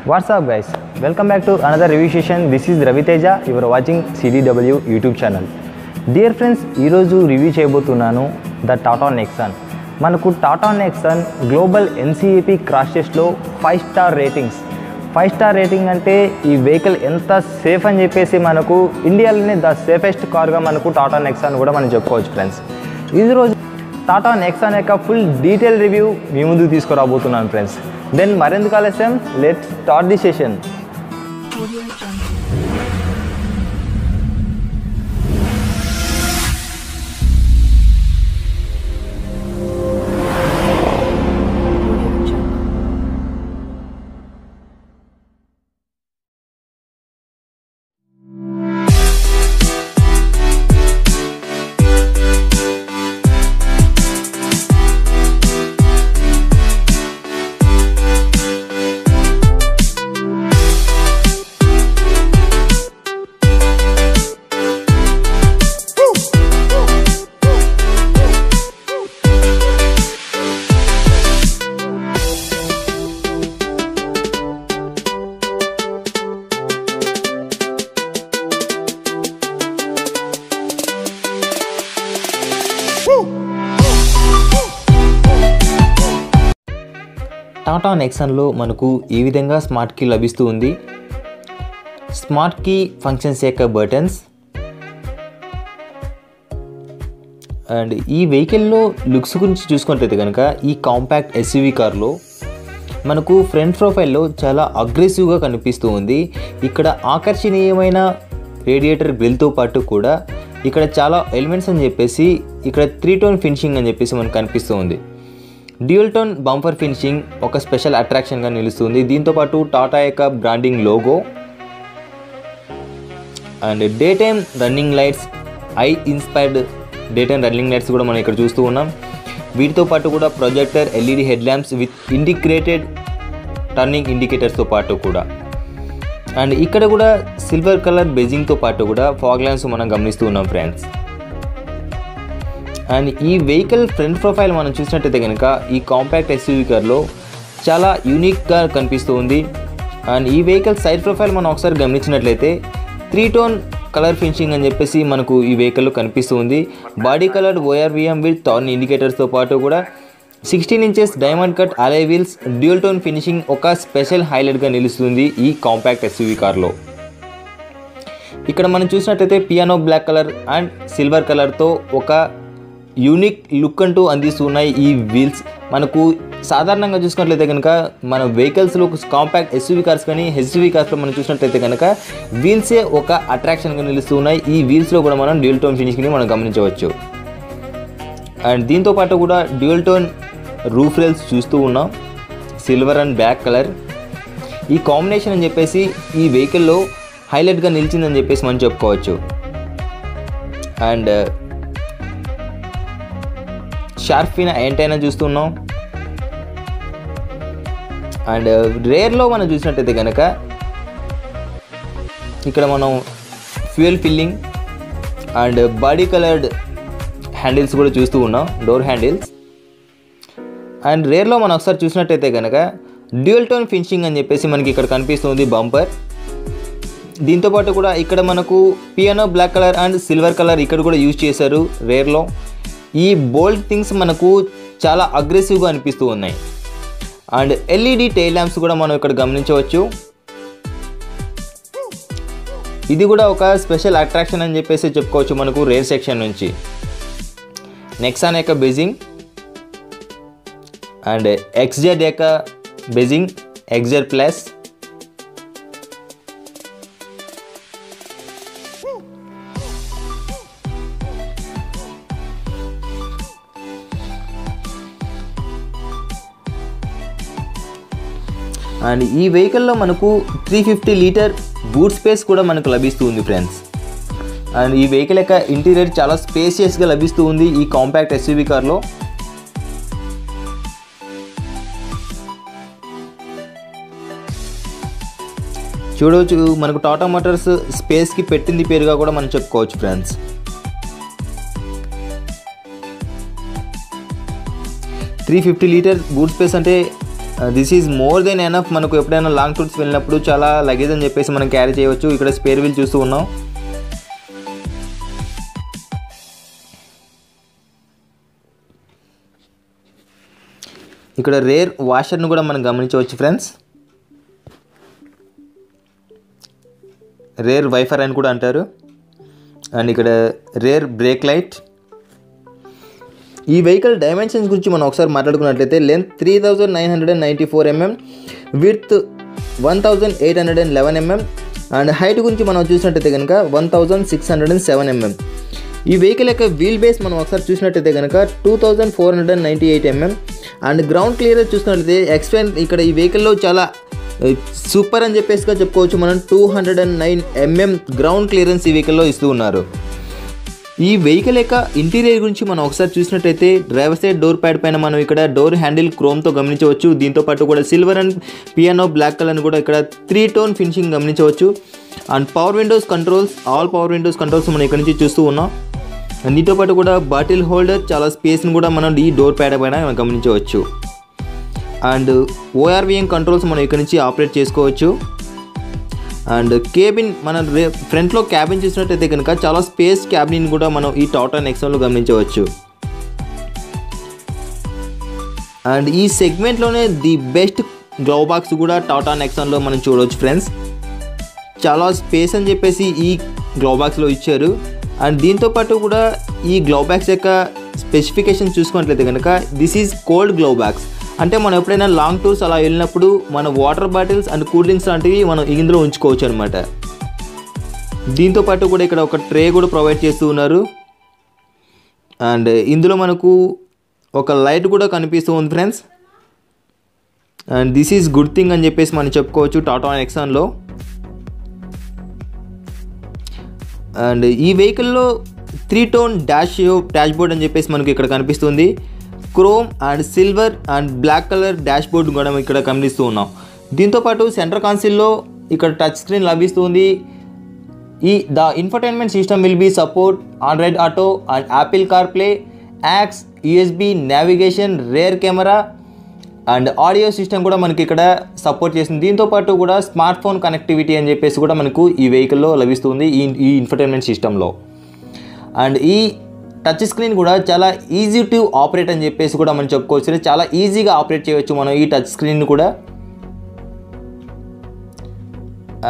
What's up guys, welcome back to another review session. This is Ravi Teja. You are watching CDW YouTube channel. Dear friends, ee roju review cheyabothunanu the Tata Nexon. Manaku Tata Nexon global NCAP crash test lo 5-star ratings. 5-star rating ante ee vehicle enta safe ani cheppesi manaku India lone the safest car ga manaku Tata Nexon kuda మనం చెప్పుకోవచ్చు friends. ఈ రోజు Tata Nexon యొక్క full detail review మీ ముందుకు తీసుకురాబోతున్నాను friends. Then మరెందుకు ఆలస్యం, let's start the session. Tata నెక్సాన్లో మనకు ఈ విధంగా స్మార్ట్ కీ లభిస్తూ ఉంది. స్మార్ట్ కీ ఫంక్షన్స్ యొక్క బటన్స్ అండ్ ఈ వెహికల్లో లుక్స్ గురించి చూసుకుంటే కనుక ఈ కాంపాక్ట్ ఎస్యూవీ కార్లో మనకు ఫ్రంట్ ప్రొఫైల్లో చాలా అగ్రెసివ్గా కనిపిస్తూ ఉంది. ఇక్కడ ఆకర్షణీయమైన రేడియేటర్ గ్రిల్తో పాటు కూడా ఇక్కడ చాలా ఎలిమెంట్స్ అని చెప్పేసి ఇక్కడ 3-టోన్ ఫినిషింగ్ అని చెప్పేసి మనకు కనిపిస్తూ ఉంది. డ్యూయల్ టోన్ బంపర్ ఫినిషింగ్ ఒక స్పెషల్ అట్రాక్షన్గా నిలుస్తుంది. దీంతోపాటు టాటా యొక్క branding logo and day time running lights, eye inspired day time running lights కూడా మనం ఇక్కడ చూస్తూ ఉన్నాం. వీటితో పాటు కూడా projector, LED head lamps with integrated turning ఇండికేటర్స్తో పాటు కూడా అండ్ ఇక్కడ కూడా సిల్వర్ కలర్ బెజింగ్తో పాటు కూడా ఫాగ్ ల్యాంప్స్ మనం గమనిస్తూ ఉన్నాం ఫ్రెండ్స్. అండ్ ఈ వెహికల్ ఫ్రంట్ ప్రొఫైల్ మనం చూసినట్టయితే కనుక ఈ కాంపాక్ట్ ఎస్యూవీ కార్లో చాలా యూనిక్గా కనిపిస్తూ ఉంది. అండ్ ఈ వెహికల్ సైడ్ ప్రొఫైల్ మనం ఒకసారి గమనించినట్లయితే 3-టోన్ కలర్ ఫినిషింగ్ అని చెప్పేసి మనకు ఈ వెహికల్లో కనిపిస్తూ ఉంది. Body colour ORVM with turn ఇండికేటర్స్తో పాటు కూడా 16 inches diamond cut alloy wheels, dual tone finishing ఒక స్పెషల్ హైలైట్గా నిలుస్తుంది ఈ కాంపాక్ట్ ఎస్యూవీ కార్లో. ఇక్కడ మనం చూసినట్టయితే piano black colour and silver కలర్తో ఒక యూనిక్ లుక్ అంటూ అందిస్తున్నాయి ఈ వీల్స్. మనకు సాధారణంగా చూసుకున్నట్లయితే కనుక మన వెహికల్స్లో కాంపాక్ట్ ఎస్యూవీ కార్స్ కానీ హెచ్యూవీ కార్స్లో మనం చూసినట్లయితే కనుక వీల్సే ఒక అట్రాక్షన్గా నిలుస్తున్నాయి. ఈ వీల్స్లో కూడా మనం డ్యూయల్ టోన్ ఫినిషింగ్ని మనం గమనించవచ్చు. అండ్ దీంతోపాటు కూడా డ్యూయల్ టోన్ రూఫ్ రైల్స్ చూస్తూ ఉన్నాం, సిల్వర్ అండ్ బ్లాక్ కలర్. ఈ కాంబినేషన్ అని చెప్పేసి ఈ వెహికల్లో హైలైట్గా నిలిచిందని చెప్పేసి మనం చెప్పుకోవచ్చు. అండ్ షార్ప్ ఫిన్ యాంటైనా చూస్తున్నాం. అండ్ రేర్లో మనం చూసినట్టయితే కనుక ఇక్కడ మనం fuel filling and body coloured handles కూడా చూస్తూ ఉన్నాం, డోర్ హ్యాండిల్స్. అండ్ రేర్లో మనం ఒకసారి చూసినట్టయితే కనుక డ్యూయల్ టోన్ ఫినిషింగ్ అని చెప్పేసి మనకి ఇక్కడ కనిపిస్తుంది బంపర్. దీంతోపాటు కూడా ఇక్కడ మనకు piano black colour and silver colour ఇక్కడ కూడా యూజ్ చేశారు రేర్లో. ఈ బోల్డ్ థింగ్స్ మనకు చాలా అగ్రెసివ్గా అనిపిస్తూ ఉన్నాయి. అండ్ ఎల్ఈడి టైల్ ల్యాంప్స్ కూడా మనం ఇక్కడ గమనించవచ్చు. ఇది కూడా ఒక స్పెషల్ అట్రాక్షన్ అని చెప్పేసి చెప్పుకోవచ్చు మనకు రేర్ సెక్షన్ నుంచి. నెక్సాన్ యొక్క బెజింగ్ అండ్ XZ యొక్క బెజింగ్, XZ ప్లస్. అండ్ ఈ వెహికల్లో మనకు 350 లీటర్ బూట్ స్పేస్ కూడా మనకు లభిస్తూ ఉంది ఫ్రెండ్స్. అండ్ ఈ వెహికల్ యొక్క ఇంటీరియర్ చాలా స్పేసియస్గా లభిస్తూ ఉంది ఈ కాంపాక్ట్ ఎస్యూవీ కార్లో. చూడవచ్చు మనకు టాటా మోటార్స్ స్పేస్కి పెట్టింది పేరుగా కూడా మనం చెప్పుకోవచ్చు ఫ్రెండ్స్. 350 లీటర్ బూట్ స్పేస్ అంటే this is more than enough. మనకు ఎప్పుడైనా లాంగ్ టూర్స్ వెళ్ళినప్పుడు చాలా లగేజ్ అని చెప్పేసి మనం క్యారీ చేయవచ్చు. ఇక్కడ స్పేర్ వీల్ చూస్తూ ఉన్నాం. ఇక్కడ రేర్ వాషర్ను కూడా మనం గమనించవచ్చు ఫ్రెండ్స్. రేర్ వైఫర్ అని కూడా అంటారు. అండ్ ఇక్కడ రేర్ బ్రేక్ లైట్. ఈ వెహికల్ డైమెన్షన్స్ గురించి మనం ఒకసారి మాట్లాడుకున్నట్లయితే length 3994 mm, width 1811 mm, and height గురించి మనం చూసినట్టయితే కనుక 1607 mm. ఈ వెహికల్ యొక్క వీల్ బేస్ మనం ఒకసారి చూసినట్టయితే కనుక 2498 mm. అండ్ గ్రౌండ్ క్లియరెన్స్ చూసినట్లయితే ఎక్స్పెండ్ ఇక్కడ ఈ వెహికల్లో చాలా సూపర్ అని చెప్పేసిగా చెప్పుకోవచ్చు. మనం 209 mm గ్రౌండ్ క్లియరెన్స్ ఈ వెహికల్లో ఇస్తూ ఉన్నారు. ఈ వెహికల్ యొక్క ఇంటీరియర్ గురించి మనం ఒకసారి చూసినట్టయితే డ్రైవర్ సైడ్ డోర్ ప్యాడ్ పైన మనం ఇక్కడ డోర్ హ్యాండిల్ క్రోమ్తో గమనించవచ్చు. దీంతోపాటు కూడా సిల్వర్ అండ్ పియానో బ్లాక్ కలర్ని కూడా ఇక్కడ 3 టోన్ ఫినిషింగ్ గమనించవచ్చు. And power Windows controls, all power Windows controls మనం ఇక్కడ నుంచి చూస్తూ ఉన్నాం. దీంతో పాటు కూడా బాటిల్ హోల్డర్, చాలా స్పేస్ని కూడా మనం ఈ డోర్ ప్యాడ్ పైన గమనించవచ్చు. అండ్ ORVM కంట్రోల్స్ మనం ఇక్కడ నుంచి ఆపరేట్ చేసుకోవచ్చు. అండ్ కేబిన్, మన ఫ్రంట్లో క్యాబిన్ చూసినట్టయితే కనుక చాలా స్పేస్ క్యాబిన్ కూడా మనం ఈ టాటా నెక్సాన్లో గమనించవచ్చు. అండ్ ఈ సెగ్మెంట్లోనే ది బెస్ట్ గ్లవ్ బాక్స్ కూడా టాటా నెక్సాన్లో మనం చూడవచ్చు ఫ్రెండ్స్. చాలా స్పేస్ అని చెప్పేసి ఈ గ్లవ్ బాక్స్లో ఇచ్చారు. అండ్ దీంతోపాటు కూడా ఈ గ్లవ్ బ్యాగ్స్ యొక్క స్పెసిఫికేషన్ చూసుకున్నట్లయితే కనుక this is cold glove bags. అంటే మనం ఎప్పుడైనా లాంగ్ టూర్స్ అలా వెళ్ళినప్పుడు మన water bottles and cool drinks లాంటివి మనం ఇందులో ఉంచుకోవచ్చు అనమాట. దీంతోపాటు కూడా ఇక్కడ ఒక ట్రే కూడా ప్రొవైడ్ చేస్తూ ఉన్నారు. అండ్ ఇందులో మనకు ఒక లైట్ కూడా కనిపిస్తూ ఉంది friends. And this is good thing అని చెప్పేసి మనం చెప్పుకోవచ్చు టాటా నెక్సాన్లో. అండ్ ఈ వెహికల్లో 3 టోన్ డాష్ బోర్డ్ అని చెప్పేసి మనకి ఇక్కడ కనిపిస్తుంది. Chrome and silver and black colour dashboard కూడా ఇక్కడ గమనిస్తూ ఉన్నాం. దీంతోపాటు సెంటర్ కాన్సోల్లో ఇక్కడ టచ్ స్క్రీన్ లభిస్తుంది. The infotainment system will be support Android Auto and Apple CarPlay, aux, USB navigation, rear camera and audio system కూడా మనకి ఇక్కడ సపోర్ట్ చేస్తుంది. దీంతోపాటు కూడా స్మార్ట్ ఫోన్ కనెక్టివిటీ అని చెప్పేసి కూడా మనకు ఈ వెహికల్లో లభిస్తుంది ఈ ఇన్ఫర్టైన్మెంట్ సిస్టంలో. అండ్ ఈ టచ్ స్క్రీన్ కూడా చాలా ఈజీ టు ఆపరేట్ అని చెప్పేసి కూడా మనం చెప్పుకోవచ్చు. చాలా ఈజీగా ఆపరేట్ చేయవచ్చు మనం ఈ టచ్ స్క్రీన్ కూడా.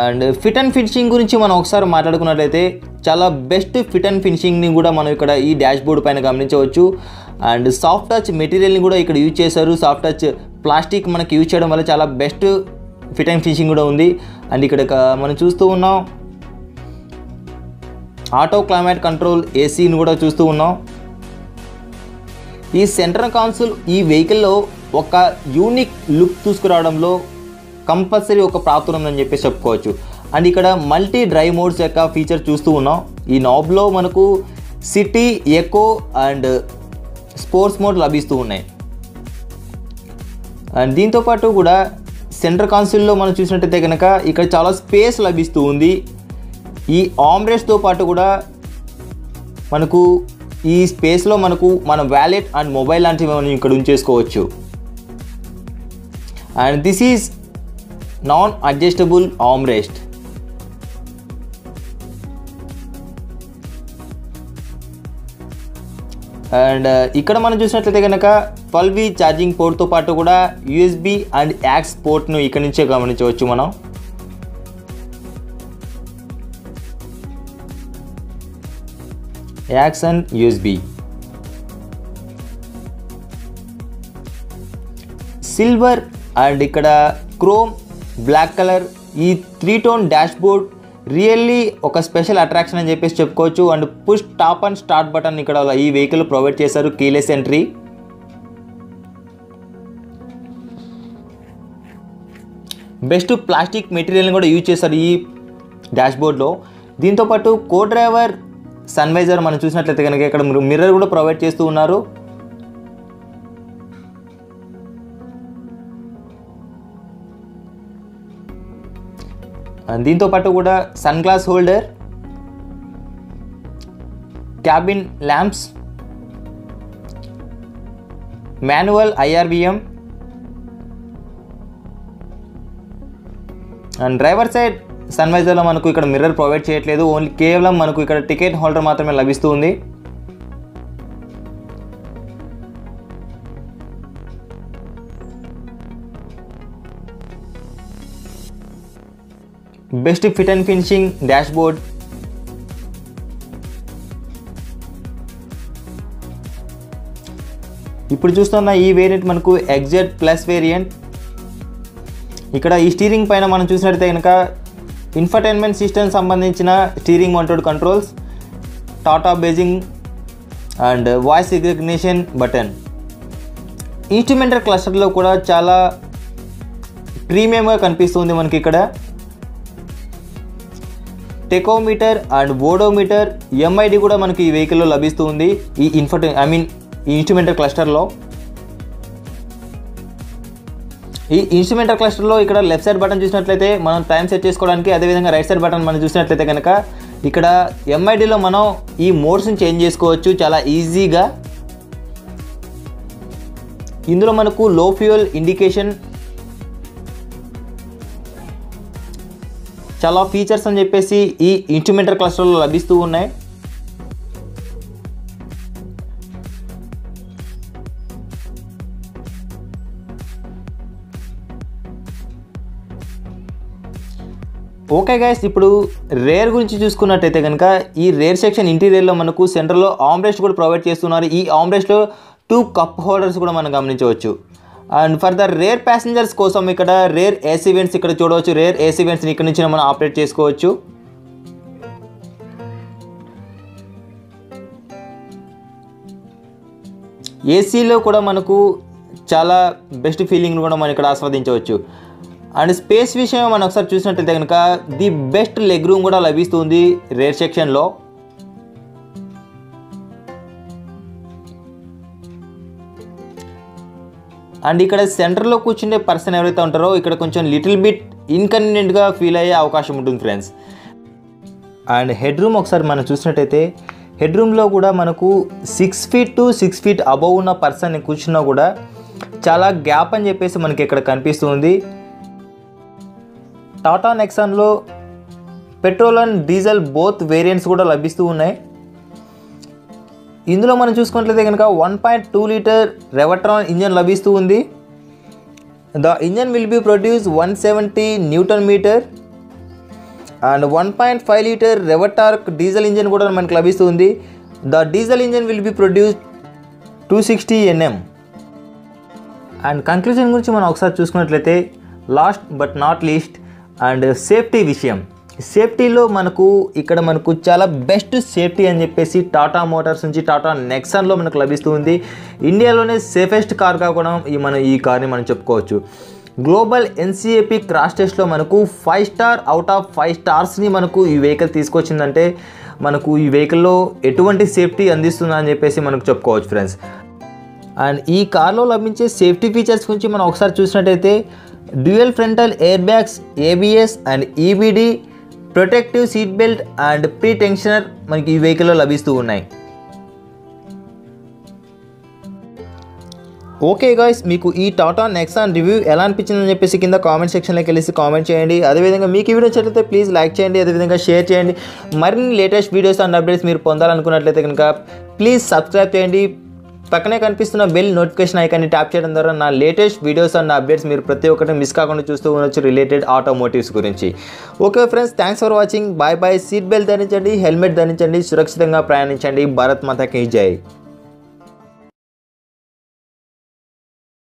అండ్ ఫిట్ అండ్ ఫినిషింగ్ గురించి మనం ఒకసారి మాట్లాడుకున్నట్లయితే చాలా బెస్ట్ ఫిట్ అండ్ ఫినిషింగ్ని కూడా మనం ఇక్కడ ఈ డాష్ బోర్డ్ పైన గమనించవచ్చు. అండ్ సాఫ్ట్ టచ్ మెటీరియల్ని కూడా ఇక్కడ యూజ్ చేశారు. సాఫ్ట్ టచ్ ప్లాస్టిక్ మనకి యూజ్ చేయడం వల్ల చాలా బెస్ట్ ఫిట్ అండ్ ఫినిషింగ్ కూడా ఉంది. అండ్ ఇక్కడ మనం చూస్తూ ఉన్నాం ఆటో క్లైమేట్ కంట్రోల్, ఏసీని కూడా చూస్తూ ఉన్నాం. ఈ సెంటర్ కన్సోల్ ఈ వెహికల్లో ఒక యూనిక్ లుక్ తీసుకురావడంలో కంపల్సరీ ఒక పాత్ర ఉందని చెప్పేసి చెప్పుకోవచ్చు. అండ్ ఇక్కడ మల్టీ డ్రైవ్ మోడ్స్ యొక్క ఫీచర్ చూస్తూ ఉన్నాం. ఈ నాబ్లో మనకు city, eco and sports mode లభిస్తూ ఉన్నాయి. అండ్ దీంతోపాటు కూడా సెంటర్ కన్సోల్లో మనం చూసినట్టయితే కనుక ఇక్కడ చాలా స్పేస్ లభిస్తూ ఉంది. ఈ ఆర్మ్రెస్ట్తో పాటు కూడా మనకు ఈ స్పేస్లో మనకు మన వ్యాలెట్ అండ్ మొబైల్ లాంటివి మనం ఇక్కడ ఉంచేసుకోవచ్చు. And this is non adjustable armrest. And ఇక్కడ మనం చూసినట్లయితే కనుక 12V ఛార్జింగ్ పోర్ట్తో పాటు కూడా USB అండ్ యాక్స్ పోర్ట్ను ఇక్కడ నుంచే గమనించవచ్చు మనం. Aux and USB. Silver and ఇక్కడ క్రోమ్, బ్లాక్ కలర్ ఈ 3 టోన్ డాష్ బోర్డ్ రియల్లీ ఒక స్పెషల్ అట్రాక్షన్ అని చెప్పేసి చెప్పుకోవచ్చు. And push top and start button ఇక్కడ ఈ వెహికల్ ప్రొవైడ్ చేశారు. Keyless entry. బెస్ట్ ప్లాస్టిక్ మెటీరియల్ని కూడా యూజ్ చేశారు ఈ డాష్ బోర్డ్లో. దీంతోపాటు కో డ్రైవర్ సన్వైజర్ మనం చూసినట్లయితే కనుక ఇక్కడ మిర్రర్ కూడా ప్రొవైడ్ చేస్తూ ఉన్నారు. దీంతోపాటు కూడా sun glass holder, cabin lamps, manual IRVM, and driver side sun వైజర్లో మనకు ఇక్కడ మిర్రర్ ప్రొవైడ్ చేయట్లేదు, ఓన్లీ కేవలం మనకు ఇక్కడ టికెట్ హోల్డర్ మాత్రమే లభిస్తూ ఉంది. Best fit and finishing dash board, ఇప్పుడు చూస్తున్న ఈ వేరియంట్ మనకు ఎగ్జెట్ ప్లస్ వేరియంట్. ఇక్కడ ఈ స్టీరింగ్ పైన మనం చూసినట్లయితే కనుక ఇన్ఫర్టైన్మెంట్ సిస్టమ్ సంబంధించిన steering mounted controls, Tata badging and voice recognition button. Instrumental క్లస్టర్లో కూడా చాలా ప్రీమియంగా కనిపిస్తుంది మనకి ఇక్కడ. టెకోమీటర్ అండ్ ఓడోమీటర్, ఎంఐడి కూడా మనకి ఈ వెహికల్లో లభిస్తూ ఉంది ఈ ఈ ఇన్స్ట్రుమెంటల్ క్లస్టర్లో. ఈ ఇన్స్ట్రుమెంటల్ క్లస్టర్లో ఇక్కడ లెఫ్ట్ సైడ్ బటన్ చూసినట్లయితే మనం టైం సెట్ చేసుకోవడానికి, అదేవిధంగా రైట్ సైడ్ బటన్ మనం చూసినట్లయితే కనుక ఇక్కడ ఎంఐడిలో మనం ఈ మోడ్స్ని చేంజ్ చేసుకోవచ్చు చాలా ఈజీగా. ఇందులో మనకు లో ఫ్యూయల్ ఇండికేషన్, చాలా ఫీచర్స్ అని చెప్పేసి ఈ ఇన్స్ట్రుమెంటల్ క్లస్టర్లో లభిస్తూ ఉన్నాయి. ఓకే గైస్, ఇప్పుడు రేర్ గురించి చూసుకున్నట్టయితే కనుక ఈ రేర్ సెక్షన్ ఇంటీరియర్లో మనకు సెంటర్లో ఆర్మ్రెస్ట్ కూడా ప్రొవైడ్ చేస్తున్నారు. ఈ ఆర్మ్రెస్ట్లో 2 కప్ హోల్డర్స్ కూడా మనం గమనించవచ్చు. And for the rare passengers కోసం ఇక్కడ రేర్ ఏసీ వెంట్స్ ఇక్కడ చూడవచ్చు. రేర్ ఏసీ వెంట్స్ని ఇక్కడ నుంచి మనం ఆపరేట్ చేసుకోవచ్చు. ఏసీలో కూడా మనకు చాలా బెస్ట్ ఫీలింగ్ కూడా మనం ఇక్కడ ఆస్వాదించవచ్చు. అండ్ స్పేస్ విషయం మనం ఒకసారి చూసినట్లయితే కనుక ది బెస్ట్ లెగ్ రూమ్ కూడా లభిస్తుంది రేర్ సెక్షన్లో. అండ్ ఇక్కడ సెంటర్లో కూర్చునే పర్సన్ ఎవరైతే ఉంటారో ఇక్కడ కొంచెం లిటిల్ బిట్ ఇన్కన్వీనియంట్గా ఫీల్ అయ్యే అవకాశం ఉంటుంది ఫ్రెండ్స్. అండ్ హెడ్ రూమ్ ఒకసారి మనం చూసినట్టయితే హెడ్ రూమ్లో కూడా మనకు 6 feet to 6 feet అబవ్ ఉన్న పర్సన్ కూర్చున్నా కూడా చాలా గ్యాప్ అని చెప్పేసి మనకి ఇక్కడ కనిపిస్తుంది. టాటా నెక్సాన్లో petrol and diesel both variants కూడా లభిస్తూ ఉన్నాయి. ఇందులో మనం చూసుకున్నట్లయితే కనుక 1.2 liter రెవట్రాన్ ఇంజన్ లభిస్తూ ఉంది. The engine will be produce 170 Nm and 1.5 liter Revotorq diesel engine కూడా మనకు లభిస్తుంది. The diesel engine will be produce 260 Nm. And conclusion గురించి మనం ఒకసారి చూసుకున్నట్లయితే last but not least and safety విషయం. సేఫ్టీలో ఇక్కడ మనకు చాలా బెస్ట్ సేఫ్టీ అని చెప్పేసి టాటా మోటార్స్ నుంచి టాటా నెక్సాన్లో మనకు లభిస్తుంది. ఇండియాలోనే సేఫెస్ట్ కార్గా కూడా ఈ కార్ని మనం చెప్పుకోవచ్చు. గ్లోబల్ ఎన్సీఏపీ క్రాష్ టెస్ట్లో మనకు 5 star అవుట్ ఆఫ్ 5 స్టార్స్ని మనకు ఈ వెహికల్ తీసుకొచ్చిందంటే మనకు ఈ వెహికల్లో ఎటువంటి సేఫ్టీ అందిస్తుందా అని చెప్పేసి మనకు చెప్పుకోవచ్చు ఫ్రెండ్స్. అండ్ ఈ కార్లో లభించే సేఫ్టీ ఫీచర్స్ గురించి మనం ఒకసారి చూసినట్టయితే dual frontal air bags, ABS and EBD, protective seat belt and pre tensioner మనకి ఈ వెహికల్లో లభిస్తూ ఉన్నాయి. ఓకే గాయ్స్, మీకు ఈ టాటా నెక్సాన్ రివ్యూ ఎలా అనిపించిందని చెప్పేసి కింద కామెంట్ సెక్షన్లోకి వెళ్ళి కామెంట్ చేయండి. అదేవిధంగా మీకు ఈ వీడియో నచ్చినట్లయితే ప్లీజ్ లైక్ చేయండి, అదేవిధంగా షేర్ చేయండి. మరిన్ని లేటెస్ట్ వీడియోస్ అండ్ అప్డేట్స్ మీరు పొందాలనుకున్నట్లయితే కనుక ప్లీజ్ సబ్స్క్రైబ్ చేయండి. పక్కనే కనిపిస్తున్న బెల్ నోటిఫికేషన్ ఐకాన్ని ట్యాప్ చేయడం ద్వారా నా లేటెస్ట్ వీడియోస్ అండ్ అప్డేట్స్ మీరు ప్రతి ఒక్కటి మిస్ కాకుండా చూస్తూ ఉండొచ్చు రిలేటెడ్ ఆటోమోటివ్స్ గురించి. Okay friends, thanks for watching. Bye bye. Seat belt ధరించండి, హెల్మెట్ ధరించండి, సురక్షితంగా ప్రయాణించండి. భారత్ మాతాకి జై.